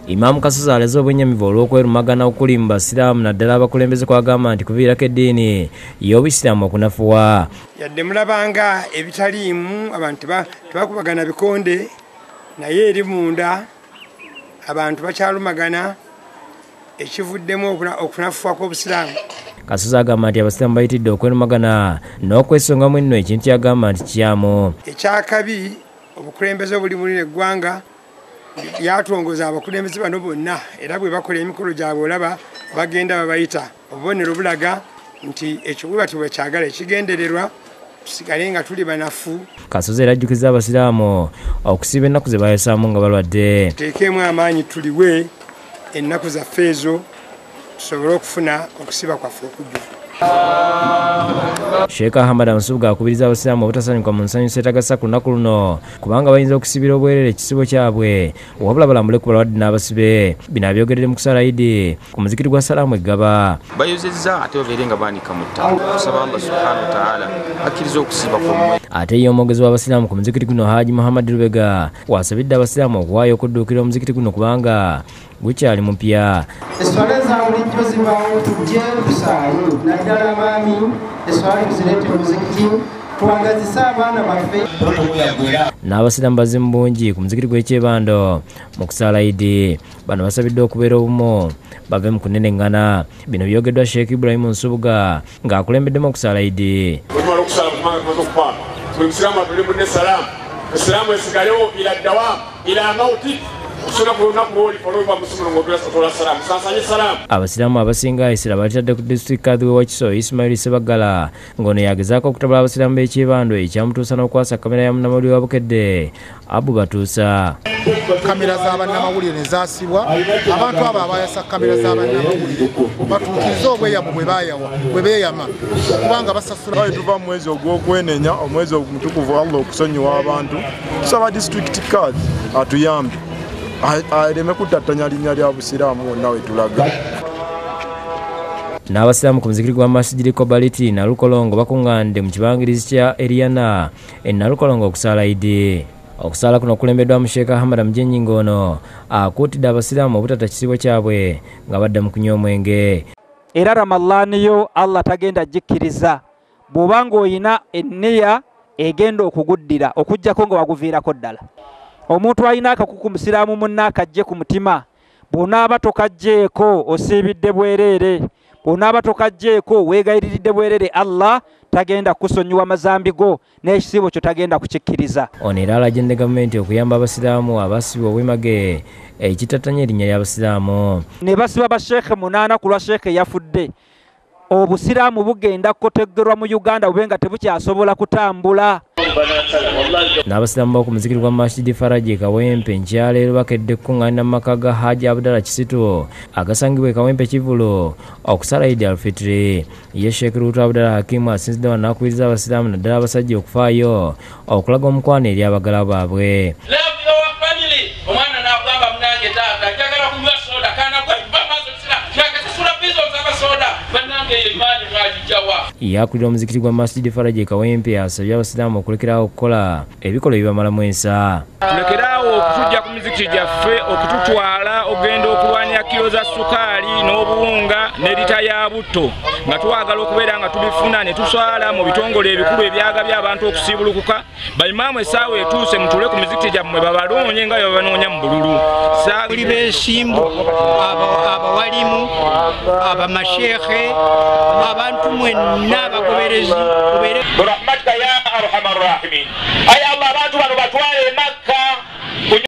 Imam Kasuza aleze obwennyamivu olw'okwerumagana okuli mu basiraamu naddala abakulembeze kwagamba nti kuviirako eddiini y'obusiraamu okunafuwa. Yadde mulabanga ebitaliimu abantu tebakubagana bikonde naye eri munda abantu bakyalumagana ekivuddemu okunafuwa kw'obusiraamu. Kasuza agamba nti abasiraamu bayitidde okwerumagana n'okwesongamu enno ekintu kyagamba nti kyamu. Ekyakabi obukulembeze obuli mu eggwanga yatongoza abakulembeze bano bonna era bwe bakola emikolo gyabwe olaba bagenda babayita obubonero bulaga nti ekibula tibwe kyagala ekigendererwa tusigale nga tuli banafu. Kasuza era ajjukiza abasiraamu okusiba ennaku ze bayasaamu nga balwadde. Tuteekemu amaanyi tuliwe ennaku zaffe ezo tusobole okufuna okusiba kwaffe okujjuvu. Sheikh Ahmad Amusubuga akubiriza abasiraamu obutasanyuka mu nsanyusa etagasa ku lunaku luno kubanga bayinza okusibira obwerere ekisibo kyabwe wabula balambule ku balwadde n'abasibe. Bino abyogedde mu kusala Idi ku muzikiti gwa Salaamu Eggaba. Bayozezza ate babeere nga baanika mu ttaka okusaba Allah subhanahu wa ta'ala akkiriza okusiba kwomwe. Ate ye omwogezi w'abasiraamu ku muzikiti guno Haji Muhammad Lubega wasabidde abasiraamu okuwaayo okudduukira omuzikiti guno kubanga gukyali mupya. Eswala za bulijjo zibaawo tujje tusaayo naddala abaami eswala tuzirete mu muzikiti twagazise abaana baffe. N'abasiraamu bazimu bungi ku muzikiti gw'Ekyebando mu kusala Idi. Bano basabidde okubeera obumu bave mu kunenengana. Bino byogeddwa Sheikh Ibrahim Nsubuga ng'akulembeddemu okusala Idi. Abasiraamu abasinga Isira balitadde ku district kadhi wa Kiso Ismail Sebagala ngono yagezaako okutabula abasiraamu b'Ekyebando ekyamutuusa n'okwasa kamera ya munnamawulire wa Bukedde Abu Batuusa. Kamera z'abannamawulire ne zaasibwa abantu abo abayasa kamera z'abannamawulire batuukirize obweyamu bwe beeyama kubanga basasula. Tuva mu mwezi ogw'okwenenya omwezi omutukuvu Allah okusonyiwa abantu tusaba district kadhi atuyambe aleme kutattanya linnya lya busiraamu wonna we tulaga. N'abasiraamu ku muzikiti gwa Masjidi Kobaliti Nalukolongo bakuŋŋaanidde mu kibangirizi kya Eriana Nalukolongo okusala Idi. Okusala kuno kulembeddwa mu Sheikh Ahmad Amujenyi ng'ono akuutidde abasiraamu obutata kisibo kyabwe nga badda mu kunywa omwenge. Era Ramadhaani yo Allah tagenda gikkiriza bw'obanga oyina enniya egenda okuguddira okuggyako nga waguviirako ddala. Omuntu alina akakuku musiraamu munna akajje ku mutima bw'onaaba tokajjeeko osiibidde bwereere bw'onaaba tokajjeeko weegayiriridde bwereere Allah tagenda kusonyiwa mazambi go n'ekisibo kyo tagenda kukikkiriza. Ono era alagidde gavumenti okuyamba abasiraamu abasibwa obwemage ekitattanya erinnya ly'abasiraamu. Ne basiba basheekhe 8 ku lwa sheekhe yafudde. Obusiraamu bugenda kutegerwa mu Uganda bube nga tebukyasobola kutambula. N'abasiraamu b'oku muzikiti gwa Masjidi Faraji Kawempe nkyaleero bakedde kuŋŋaanira mu maka ga Haji Abdallah Kisitu agasangibwa e Kawempe Kivulo okusala Eid al-Fitri. Ye Sheikh Ruto Abdallah Hakimu asinzidde wano n'akubiriza abasiraamu naddala abasajja okufaayo okulaga omukwano eri abagala baabwe. Omwana n'agamba munange taata njagala kunywa soda kana gwe bamaze kusira nakasasula bizo z'aba soda bannange y'emaani mwagijawa. Yakulira omuzikiti gwa Masjidi Faraji Kawempe asabye abasiraamu okulekerawo okukola ebikolwa ebibamalamu ensa. Tulekeraawo okutujja ku mizikiti gyaffe okututwala ogenda okulwanya kilo za sukaali n'obuwunga ne lita ya butto nga twagala okubeera nga tubifuna ne tuswala mu bitongole ebikulu ebyagabya abantu okusiibulukuka. Bayimaamu essaawa etuuse mutule ku mizikiti gyammwe babaloonye nga babanoonya mu bululu. Buli beesimbu abawalimu abamasheekhe abantu mwenna abagoberezi برحمتك يا ارحم الراحمين. اي الله abantu bano batwale